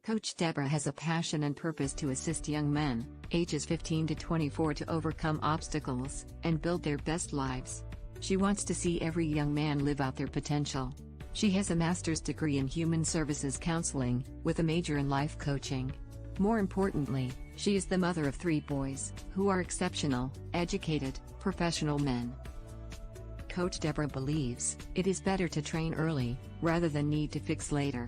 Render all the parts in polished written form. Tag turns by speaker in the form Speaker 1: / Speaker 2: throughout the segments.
Speaker 1: Coach Deborah has a passion and purpose to assist young men, ages 15 to 24, to overcome obstacles and build their best lives. She wants to see every young man live out their potential. She has a master's degree in human services counseling, with a major in life coaching. More importantly, she is the mother of 3 boys, who are exceptional, educated, professional men. Coach Deborah believes it is better to train early, rather than need to fix later.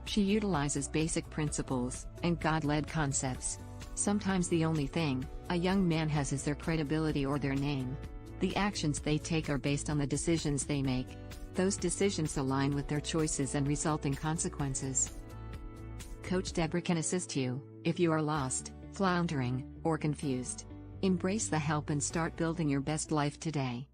Speaker 1: She utilizes basic principles and God-led concepts. Sometimes the only thing a young man has is their credibility or their name. The actions they take are based on the decisions they make. Those decisions align with their choices and result in consequences. Coach Deborah can assist you if you are lost, floundering, or confused. Embrace the help and start building your best life today.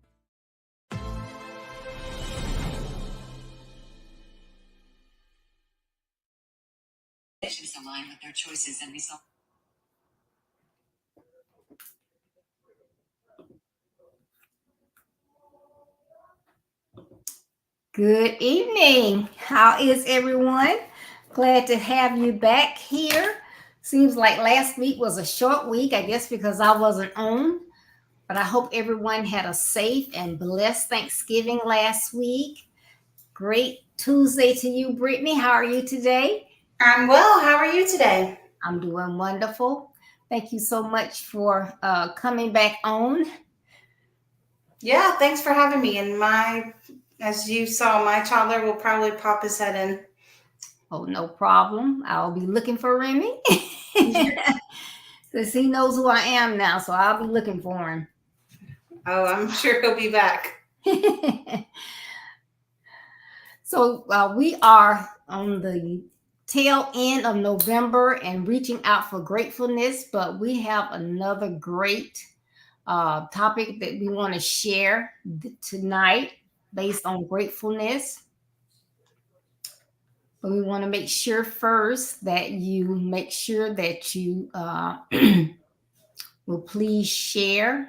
Speaker 1: Decisions align with their choices and result.
Speaker 2: Good evening. How is everyone? Glad to have you back here. Seems like last week was a short week, I guess because I wasn't on. But I hope everyone had a safe and blessed Thanksgiving last week. Great Tuesday to you, Brittany. How are you today?
Speaker 3: I'm well. How are you today?
Speaker 2: I'm doing wonderful. Thank you so much for coming back on.
Speaker 3: Yeah, thanks for having me. And as you saw, my toddler will probably pop his head in.
Speaker 2: Oh, no problem. I'll be looking for Remy. Since he knows who I am now, so I'll be looking for him.
Speaker 3: Oh, I'm sure he'll be back.
Speaker 2: So we are on the tail end of November and reaching out for gratefulness, but we have another great topic that we want to share tonight based on gratefulness. But we want to make sure first that you make sure that you will please share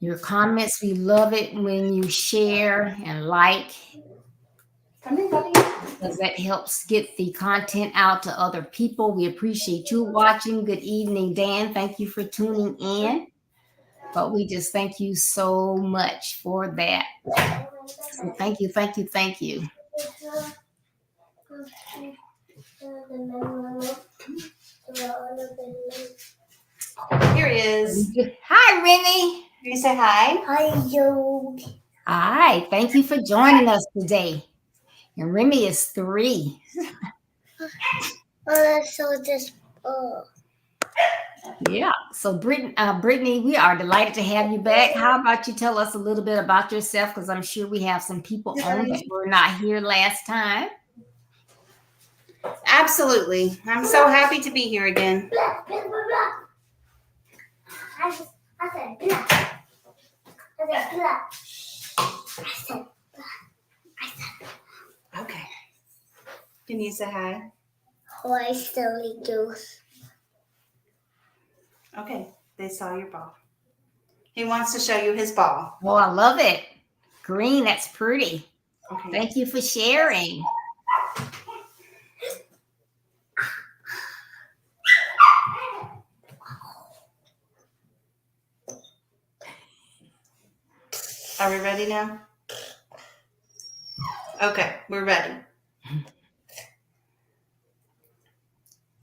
Speaker 2: your comments. We love it when you share and like, because that helps get the content out to other people. We appreciate you watching. Good evening, Dan. Thank you for tuning in. But we just thank you so much for that. So thank you, thank you, thank you.
Speaker 3: Here he is.
Speaker 2: Hi, Rennie.
Speaker 3: Can you say hi?
Speaker 4: Hi, Joe.
Speaker 2: Hi, thank you for joining us today. And Remy is 3. Yeah. So Brittany, we are delighted to have you back. How about you tell us a little bit about yourself? Because I'm sure we have some people on that were not here last time.
Speaker 3: Absolutely. I'm so happy to be here again. Okay. Can you say hi?
Speaker 4: Hi, silly goose.
Speaker 3: Okay. They saw your ball. He wants to show you his ball.
Speaker 2: Oh, I love it. Green, that's pretty.
Speaker 3: Okay.
Speaker 2: Thank you for sharing.
Speaker 3: Are we ready now? Okay, we're ready.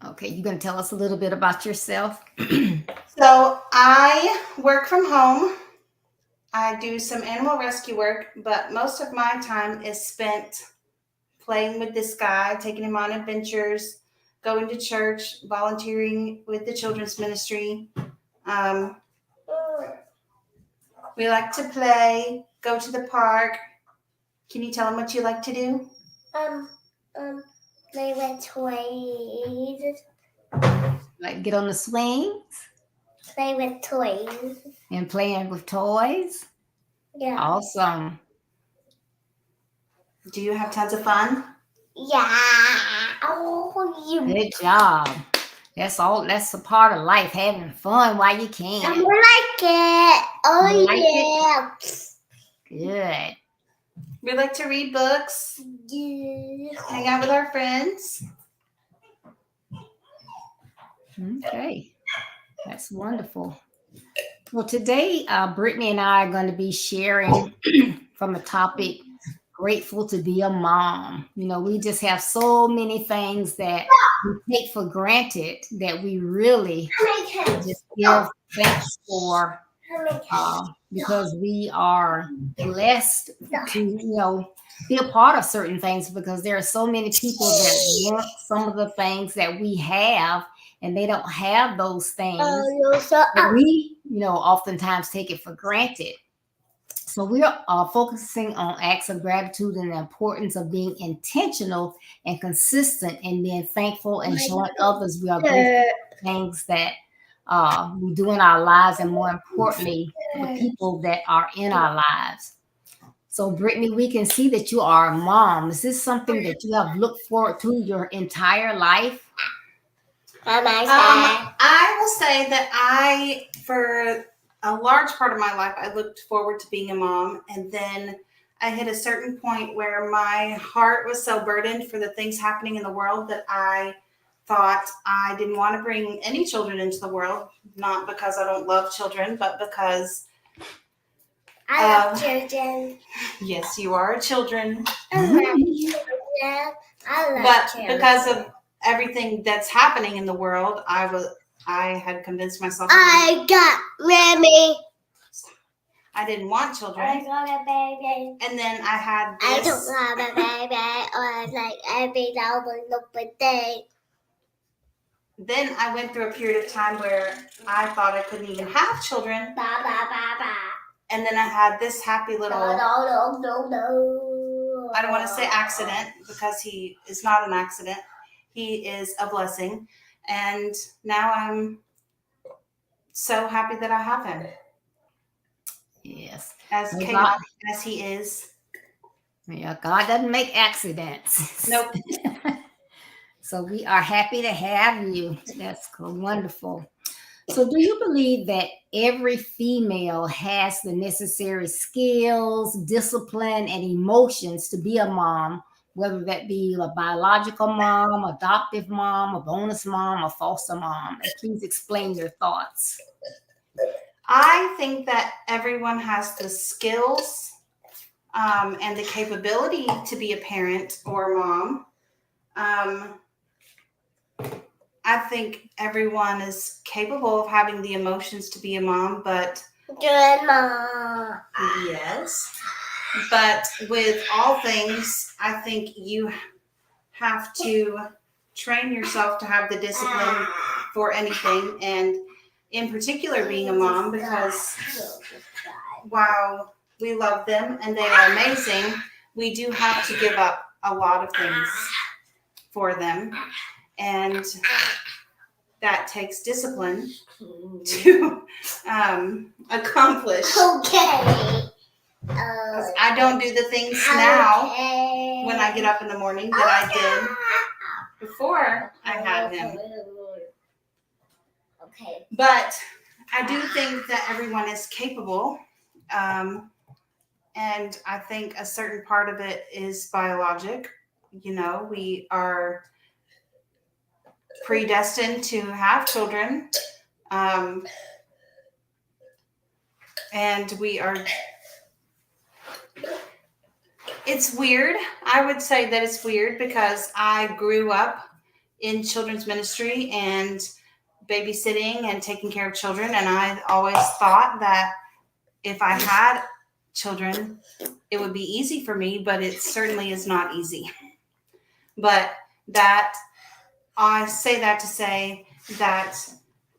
Speaker 2: Okay, you going to tell us a little bit about yourself?
Speaker 3: So I work from home. I do some animal rescue work, but most of my time is spent playing with this guy, taking him on adventures, going to church, volunteering with the children's ministry. We like to play, go to the park. Can you tell them what you like to do?
Speaker 4: Play with toys.
Speaker 2: Like get on the swings?
Speaker 4: Play with toys.
Speaker 2: And playing with toys?
Speaker 4: Yeah.
Speaker 2: Awesome.
Speaker 3: Do you have tons of fun?
Speaker 4: Yeah. Oh, you.
Speaker 2: Good job. That's a part of life, having fun while you can.
Speaker 4: I like it. Oh,
Speaker 2: You like
Speaker 4: yeah.
Speaker 2: Good.
Speaker 3: We like to read books, hang out with our friends.
Speaker 2: Okay, that's wonderful. Well, today, Brittany and I are going to be sharing from a topic, grateful to be a mom. You know, we just have so many things that we take for granted that we really just give thanks for, because we are blessed to, be a part of certain things, because there are so many people that want some of the things that we have and they don't have those things. But we, oftentimes take it for granted. So we're focusing on acts of gratitude and the importance of being intentional and consistent and being thankful and showing others we are grateful for things that we do in our lives, and more importantly, the people that are in our lives. So Brittany, we can see that you are a mom. Is this something that you have looked forward to your entire life?
Speaker 3: I will say that for a large part of my life, I looked forward to being a mom. And then I hit a certain point where my heart was so burdened for the things happening in the world that I thought I didn't want to bring any children into the world. Not because I don't love children, but because
Speaker 4: I love children.
Speaker 3: Yes, you are children.
Speaker 4: I love children.
Speaker 3: But because of everything that's happening in the world, I had convinced myself
Speaker 4: I got Remy.
Speaker 3: I didn't want children.
Speaker 4: I got a baby.
Speaker 3: And then I had this.
Speaker 4: I don't have a baby, or like every now and then.
Speaker 3: Then I went through a period of time where I thought I couldn't even have children. And then I had this happy little.
Speaker 4: No.
Speaker 3: I don't want to say accident, because he is not an accident. He is a blessing. And now I'm so happy that I have him.
Speaker 2: Yes.
Speaker 3: As chaotic as he is.
Speaker 2: Yeah, God doesn't make accidents.
Speaker 3: Nope.
Speaker 2: So we are happy to have you. That's wonderful. So do you believe that every female has the necessary skills, discipline, and emotions to be a mom, whether that be a biological mom, adoptive mom, a bonus mom, a foster mom? And please explain your thoughts.
Speaker 3: I think that everyone has the skills and the capability to be a parent or a mom. I think everyone is capable of having the emotions to be a mom, but
Speaker 4: good mom.
Speaker 3: Yes. But with all things, I think you have to train yourself to have the discipline for anything, and in particular being a mom, because while we love them and they are amazing, we do have to give up a lot of things for them. And that takes discipline to accomplish.
Speaker 4: Okay.
Speaker 3: I don't do the things now when I get up in the morning that I did before I had him.
Speaker 4: Okay.
Speaker 3: But I do think that everyone is capable. And I think a certain part of it is biologic. We are predestined to have children. And it's weird. I would say that it's weird because I grew up in children's ministry and babysitting and taking care of children. And I always thought that if I had children, it would be easy for me, but it certainly is not easy. But I say that to say that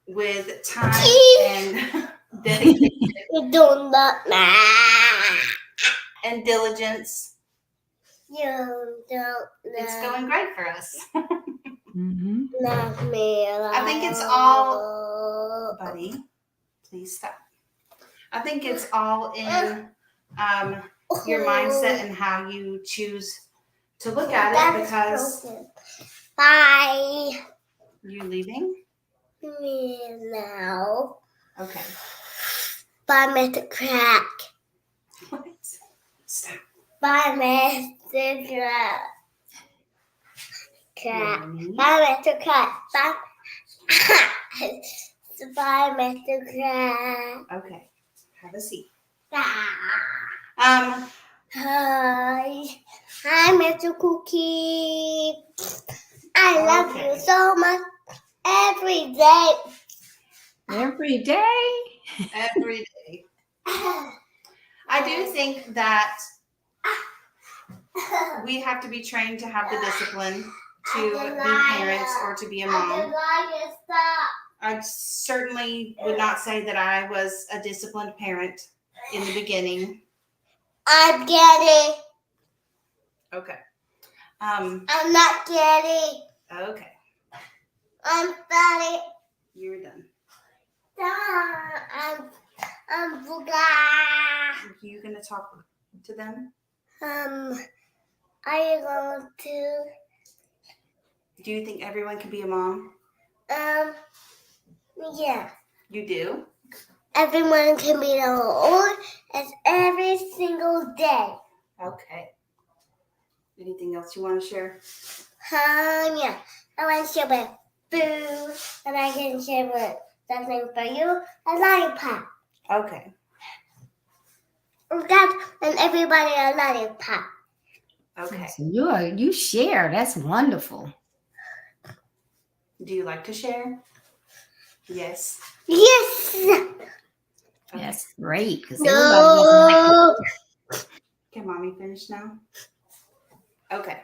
Speaker 3: with time and dedication and diligence, it's going great for us.
Speaker 2: Mm-hmm.
Speaker 3: I think it's all, buddy, please stop. I think it's all in your mindset and how you choose to look at it, because
Speaker 4: bye.
Speaker 3: You leaving?
Speaker 4: No.
Speaker 3: Okay.
Speaker 4: Bye, Mr. Crack.
Speaker 3: What? Stop.
Speaker 4: Bye, Mr. Crab.
Speaker 3: Brittany.
Speaker 4: Bye, Mr. Crab. Bye. Bye, Mr. Crab.
Speaker 3: Okay. Have a seat.
Speaker 4: Hi. Hi, Mr. Cookie. I love you so much every day.
Speaker 2: Every day.
Speaker 3: Every day. I do think that we have to be trained to have the discipline to be parents or to be a mom. I certainly would not say that I was a disciplined parent in the beginning.
Speaker 4: I'm getting.
Speaker 3: Okay.
Speaker 4: I'm not getting.
Speaker 3: Okay.
Speaker 4: I'm sorry.
Speaker 3: You're done.
Speaker 4: I'm forgot.
Speaker 3: You gonna talk to them?
Speaker 4: Are you going to?
Speaker 3: Do you think everyone can be a mom?
Speaker 4: Yeah.
Speaker 3: You do?
Speaker 4: Everyone can be their own as every single day.
Speaker 3: Okay. Anything else you want to share?
Speaker 4: Yeah. I want to share with food, and I can share with something for you, a lollipop.
Speaker 3: Okay.
Speaker 4: And everybody a lollipop.
Speaker 3: Okay.
Speaker 2: So you share. That's wonderful.
Speaker 3: Do you like to share? Yes.
Speaker 4: Yes.
Speaker 2: That's great. Because
Speaker 4: No.
Speaker 3: Can mommy finish now? Okay.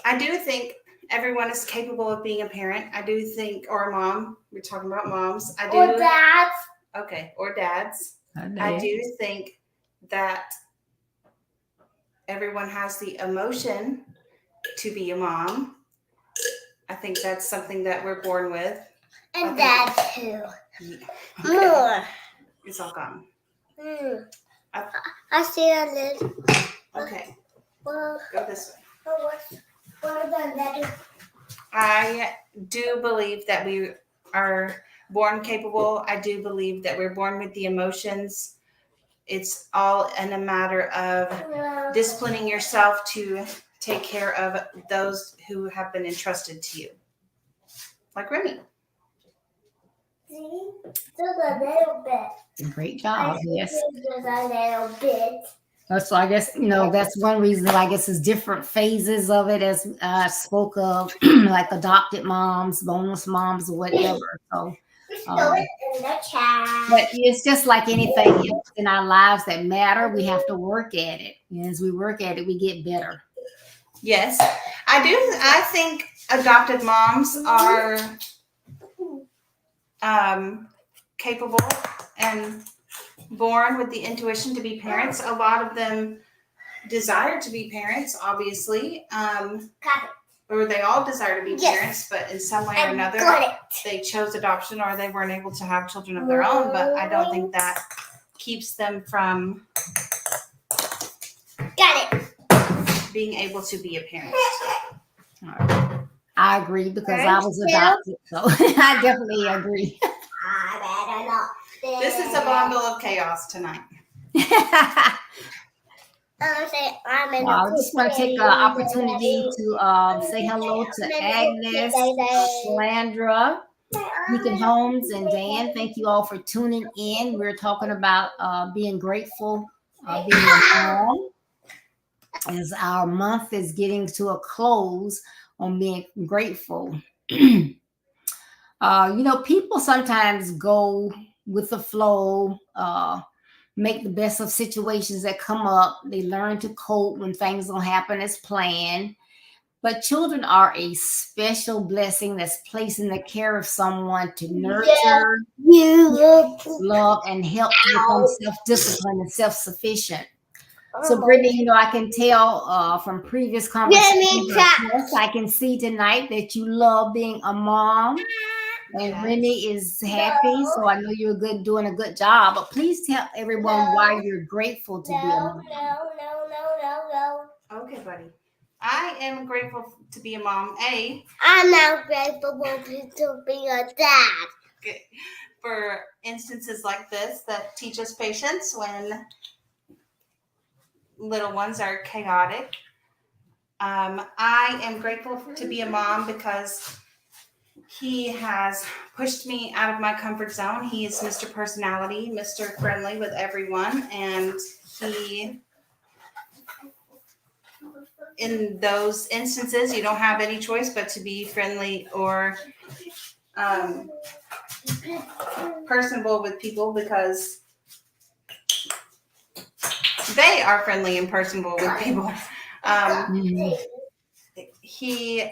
Speaker 3: I do think everyone is capable of being a parent. I do think, or a mom. We're talking about moms. I do.
Speaker 4: Or dads.
Speaker 3: Okay, or dads.
Speaker 2: I
Speaker 3: I do think that everyone has the emotion to be a mom. I think that's something that we're born with.
Speaker 4: And dad too.
Speaker 3: Okay.
Speaker 4: More.
Speaker 3: It's all gone.
Speaker 4: I see a little.
Speaker 3: Okay,
Speaker 4: Well,
Speaker 3: go this way.
Speaker 4: what about that?
Speaker 3: I do believe that we are born capable. I do believe that we're born with the emotions. It's all in a matter of disciplining yourself to take care of those who have been entrusted to you. Like Remy.
Speaker 4: See? Just a little bit.
Speaker 2: Great job. Yes.
Speaker 4: Just a little bit.
Speaker 2: So I guess, that's one reason I guess there's different phases of it as I spoke of, like adopted moms, bonus moms, or whatever. So,
Speaker 4: Throw it in the chat.
Speaker 2: but it's just like anything else in our lives that matter. We have to work at it. And as we work at it, we get better.
Speaker 3: Yes, I do. I think adopted moms are capable and born with the intuition to be parents. A lot of them desire to be parents, obviously, or they all desire to be parents, but in some way or another, they chose adoption or they weren't able to have children of their own. But I don't think that keeps them from being able to be a parent.
Speaker 2: I agree because I was adopted, so I definitely agree.
Speaker 3: This is a bundle of chaos tonight.
Speaker 2: I just want to take an opportunity to say hello to Agnes, Slandra, Deacon Holmes, and Dan. Thank you all for tuning in. We're talking about being grateful, being a mom, as our month is getting to a close on being grateful. People sometimes go with the flow, make the best of situations that come up. They learn to cope when things don't happen as planned. But children are a special blessing that's placed in the care of someone to nurture, love, and help to become self-disciplined and self-sufficient. So, Brittany, I can tell from previous conversations, I can see tonight that you love being a mom. And Rennie is happy, so I know you're doing a good job. But please tell everyone why you're grateful to be a mom.
Speaker 4: No.
Speaker 3: Okay, buddy. I am grateful to be a mom.
Speaker 4: I'm not grateful to be a dad.
Speaker 3: Okay. For instances like this that teach us patience when little ones are chaotic. I am grateful to be a mom because he has pushed me out of my comfort zone. He is Mr. Personality, Mr. Friendly with everyone, and he, in those instances, you don't have any choice but to be friendly or personable with people because they are friendly and personable with people. He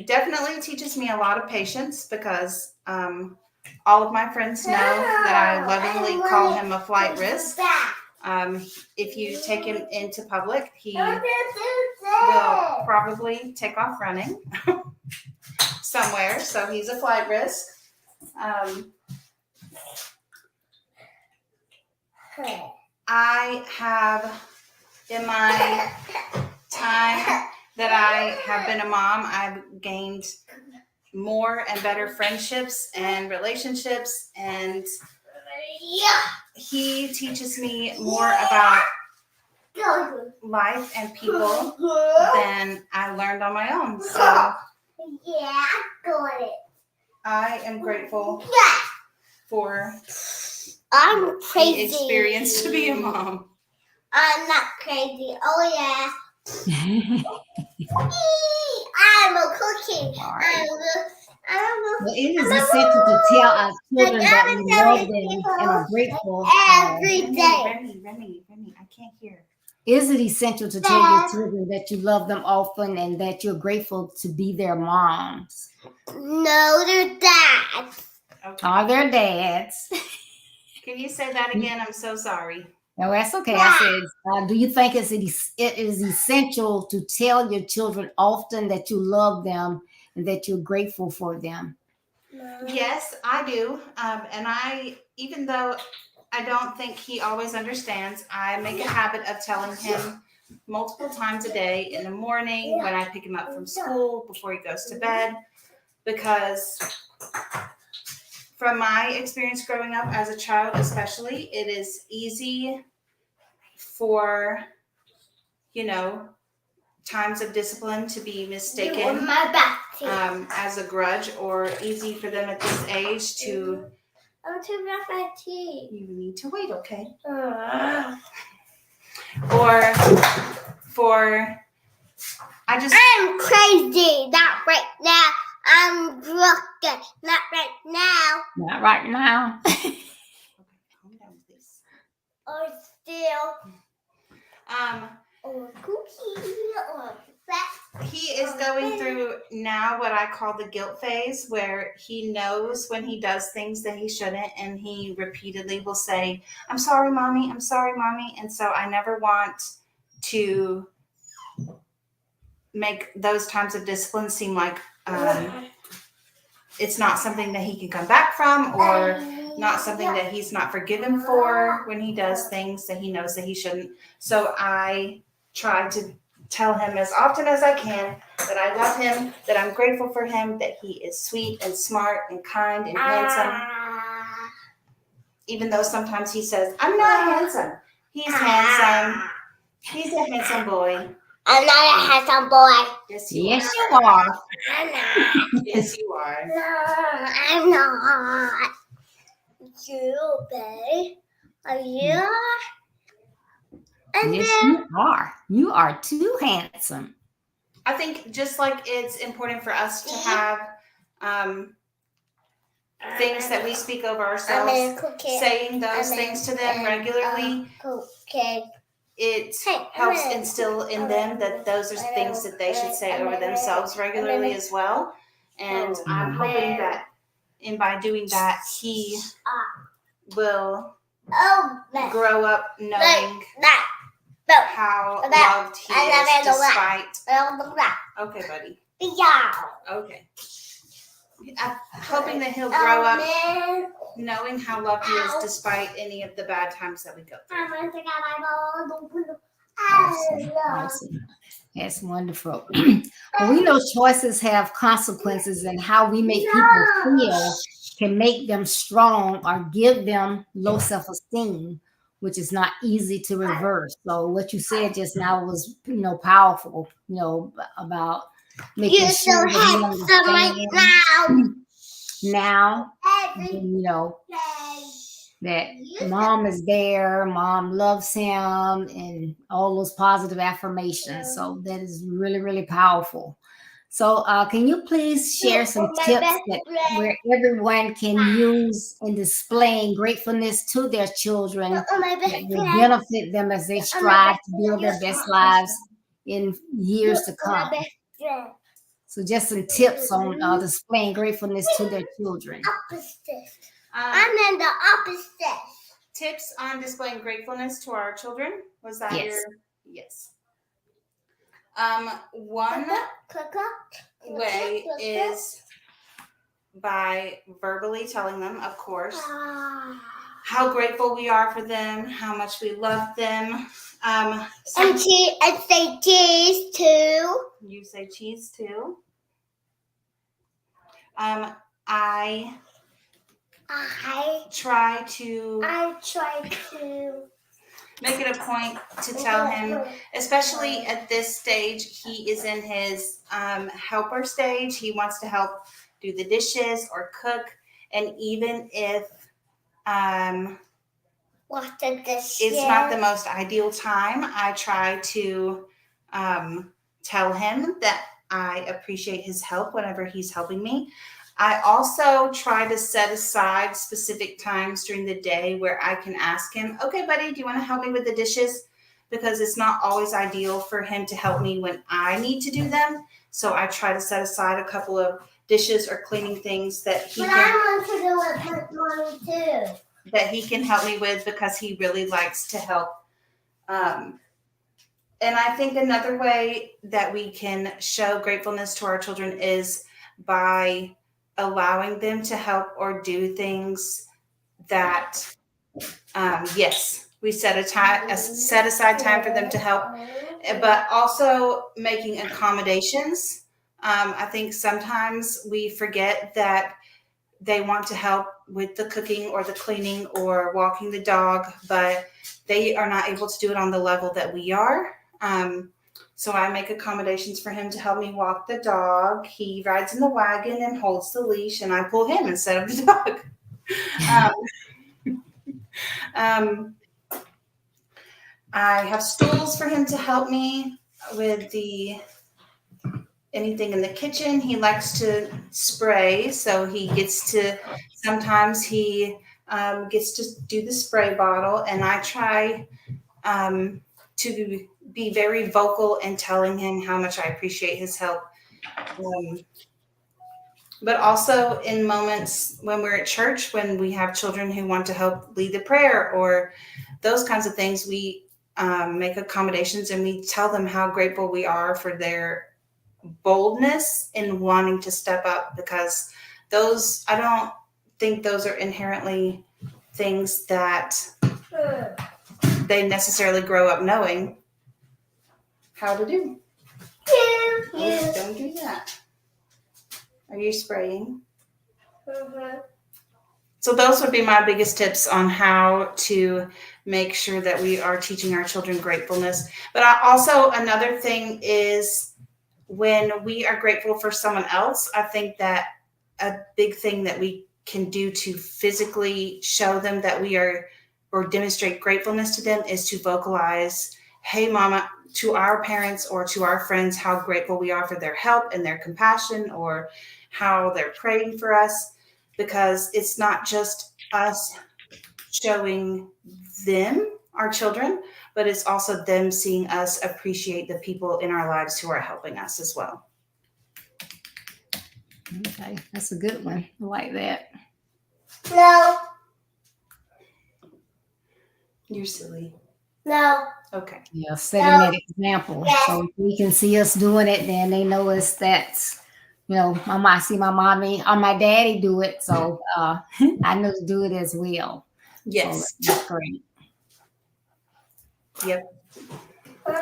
Speaker 3: definitely teaches me a lot of patience because all of my friends know that I lovingly call him a flight risk. If you take him into public, he will probably take off running somewhere. So he's a flight risk. I have, in my time that I have been a mom, I've gained more and better friendships and relationships, and he teaches me more about life and people than I learned on my own. So I am grateful for the experience to be a mom.
Speaker 4: I'm not crazy. Oh yeah. I'm a cookie.
Speaker 2: Well, it is essential to tell our children that we love them and are grateful.
Speaker 4: Every day.
Speaker 3: Remy, I can't hear.
Speaker 2: Is it essential to tell your children that you love them often and that you're grateful to be their moms?
Speaker 4: No, they're dads.
Speaker 3: Okay.
Speaker 2: Are their dads?
Speaker 3: Can you say that again? I'm so sorry.
Speaker 2: No, that's okay. I said, do you think it is essential to tell your children often that you love them and that you're grateful for them?
Speaker 3: Yes, I do. And even though I don't think he always understands, I make a habit of telling him multiple times a day, in the morning, when I pick him up from school, before he goes to bed, because from my experience growing up as a child especially, it is easy for, times of discipline to be mistaken as a grudge, or easy for them at this age to...
Speaker 4: I'm to brush my teeth.
Speaker 3: You need to wait, okay?
Speaker 4: I'm crazy. Not right now. I'm broken. Not right now.
Speaker 2: Not right now.
Speaker 3: Okay, calm down, please.
Speaker 4: Or still. Or cookie. Or fat.
Speaker 3: He is going through now what I call the guilt phase, where he knows when he does things that he shouldn't, and he repeatedly will say, "I'm sorry, mommy. I'm sorry, mommy." And so I never want to make those times of discipline seem like it's not something that he can come back from, or not something that he's not forgiven for when he does things that he knows that he shouldn't. So I try to tell him as often as I can that I love him, that I'm grateful for him, that he is sweet and smart and kind and handsome. Even though sometimes he says, "I'm not handsome." He's handsome. He's a handsome boy.
Speaker 4: I'm not a handsome boy.
Speaker 3: Yes, you
Speaker 2: Yes,
Speaker 3: are.
Speaker 2: you are.
Speaker 4: I'm not.
Speaker 3: Yes, you are.
Speaker 4: No, I'm not. You, babe. Are you? And
Speaker 2: Yes,
Speaker 4: then,
Speaker 2: you are. You are too handsome.
Speaker 3: I think just like it's important for us to have things that we speak over ourselves, saying those things to them regularly, it helps instill in them that those are things that they should say over themselves regularly as well. And I'm hoping that by doing that, he will grow up knowing how loved he is despite... Okay, buddy. Okay. I'm hoping that he'll grow up knowing how loved he is despite any of the bad times that we go through.
Speaker 2: Awesome. That's wonderful. Well, we know choices have consequences, and how we make people feel can make them strong or give them low self-esteem. which is not easy to reverse. So what you said just now was, powerful, about making
Speaker 4: You're so
Speaker 2: sure that he
Speaker 4: handsome right
Speaker 2: understands
Speaker 4: now.
Speaker 2: now, that mom is there, mom loves him, and all those positive affirmations. So that is really, really powerful. So can you please share some tips where everyone can use in displaying gratefulness to their children that will benefit them as they strive to build their best lives in years to come? So just some tips on displaying gratefulness to their children.
Speaker 4: I'm in the opposite.
Speaker 3: Tips on displaying gratefulness to our children. Was that
Speaker 2: Yes.
Speaker 3: Yes. One way is by verbally telling them, of course, how grateful we are for them, how much we love them.
Speaker 4: And I say cheese too.
Speaker 3: You say cheese too. I try to make it a point to tell him, especially at this stage, he is in his helper stage. He wants to help do the dishes or cook. And even if it's not the most ideal time, I try to tell him that I appreciate his help whenever he's helping me. I also try to set aside specific times during the day where I can ask him, okay, buddy, do you want to help me with the dishes? Because it's not always ideal for him to help me when I need to do them. So I try to set aside a couple of dishes or cleaning things that he
Speaker 4: I want to do it with mommy too.
Speaker 3: That he can help me with because he really likes to help. And I think another way that we can show gratefulness to our children is by allowing them to help or do things that, yes, we set aside time for them to help, but also making accommodations. I think sometimes we forget that they want to help with the cooking or the cleaning or walking the dog, but they are not able to do it on the level that we are. So I make accommodations for him to help me walk the dog. He rides in the wagon and holds the leash, and I pull him instead of the dog. I have stools for him to help me with anything in the kitchen. He likes to spray, so sometimes he gets to do the spray bottle, and I try to be very vocal in telling him how much I appreciate his help. But also in moments when we're at church, when we have children who want to help lead the prayer or those kinds of things, we make accommodations and we tell them how grateful we are for their boldness in wanting to step up, because I don't think those are inherently things that they necessarily grow up knowing how to do. Don't do that. Are you spraying?
Speaker 4: Mm-hmm.
Speaker 3: So those would be my biggest tips on how to make sure that we are teaching our children gratefulness. But another thing is when we are grateful for someone else, I think that a big thing that we can do to physically show them that we are or demonstrate gratefulness to them is to vocalize, hey, mama, to our parents or to our friends, how grateful we are for their help and their compassion, or how they're praying for us, because it's not just us showing them, our children, but it's also them seeing us appreciate the people in our lives who are helping us as well.
Speaker 2: Okay, that's a good one. I like that.
Speaker 4: No.
Speaker 3: You're silly.
Speaker 4: No.
Speaker 3: Okay.
Speaker 2: Yeah, setting that example. So if we can see us doing it, then they know that's, I might see my mommy or my daddy do it. So I know to do it as well.
Speaker 3: Yes.
Speaker 2: So that's great.
Speaker 3: Yep.
Speaker 2: Well,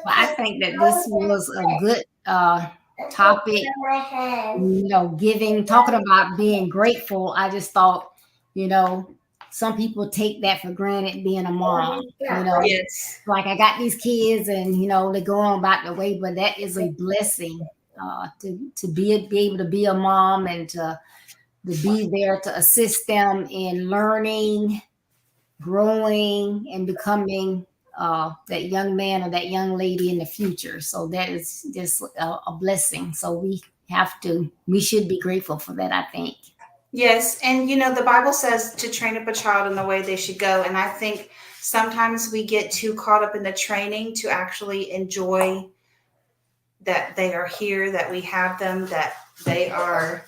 Speaker 2: I think that this was a good topic, talking about being grateful. I just thought, some people take that for granted being a mom.
Speaker 3: Yes.
Speaker 2: Like I got these kids and, they go on about their way, but that is a blessing to be able to be a mom and to be there to assist them in learning, growing, and becoming that young man or that young lady in the future. So that is just a blessing. So we should be grateful for that, I think.
Speaker 3: Yes. And, the Bible says to train up a child in the way they should go. And I think sometimes we get too caught up in the training to actually enjoy that they are here, that we have them, that they are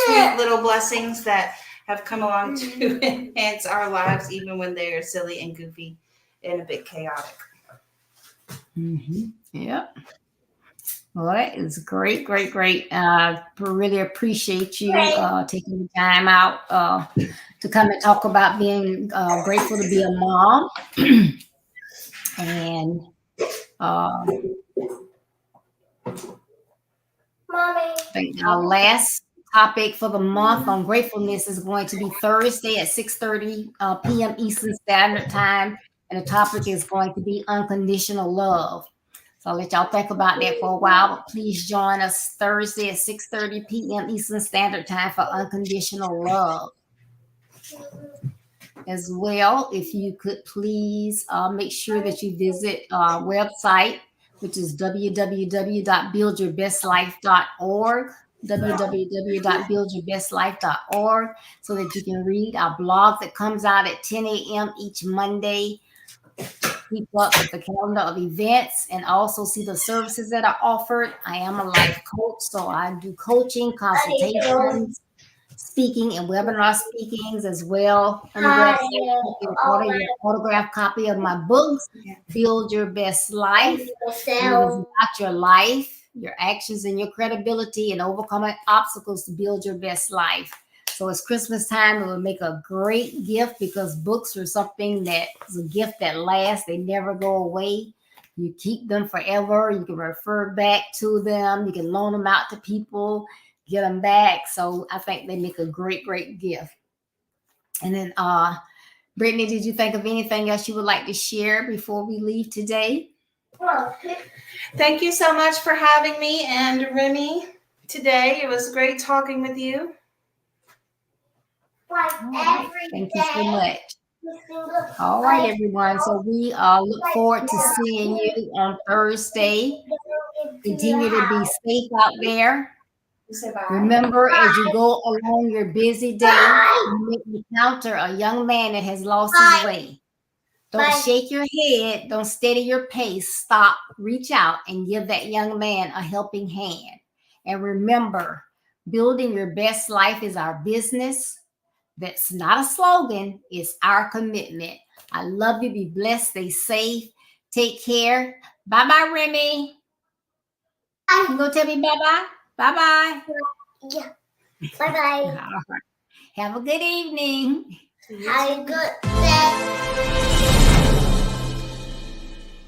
Speaker 3: sweet little blessings that have come along to enhance our lives, even when they are silly and goofy and a bit chaotic.
Speaker 2: Mm-hmm. Yep. Well, that is great, great, great. Really appreciate you taking the time out to come and talk about being grateful to be a mom. And I think our last topic for the month on gratefulness is going to be Thursday at 6:30 p.m. Eastern Standard Time. And the topic is going to be unconditional love. So I'll let y'all think about that for a while. But please join us Thursday at 6:30 p.m. Eastern Standard Time for unconditional love. As well, if you could please make sure that you visit our website, which is www.buildyourbestlife.org, www.buildyourbestlife.org, so that you can read our blog that comes out at 10 a.m. each Monday. Keep up with the calendar of events and also see the services that are offered. I am a life coach, so I do coaching, consultations, speaking, and webinar speakings as well. On the website, you can order your autographed copy of my books, Build Your Best Life. It is about your life, your actions, and your credibility, and overcoming obstacles to build your best life. So it's Christmas time. It would make a great gift because books are something that is a gift that lasts. They never go away. You keep them forever. You can refer back to them. You can loan them out to people, get them back. So I think they make a great, great gift. And then, Brittany, did you think of anything else you would like to share before we leave today?
Speaker 3: Thank you so much for having me and Remy today. It was great talking with you.
Speaker 2: Thank you so much. All right, everyone. So we look forward to seeing you on Thursday. Continue to be safe out there. Remember, as you go along your busy day, you may encounter a young man that has lost his way. Don't shake your head. Don't steady your pace. Stop, reach out, and give that young man a helping hand. And remember, building your best life is our business. That's not a slogan. It's our commitment. I love you. Be blessed. Stay safe. Take care. Bye-bye, Remy. You gonna tell me bye-bye? Bye-bye.
Speaker 4: Yeah. Bye-bye.
Speaker 2: All right. Have a good evening.
Speaker 4: Have a good day.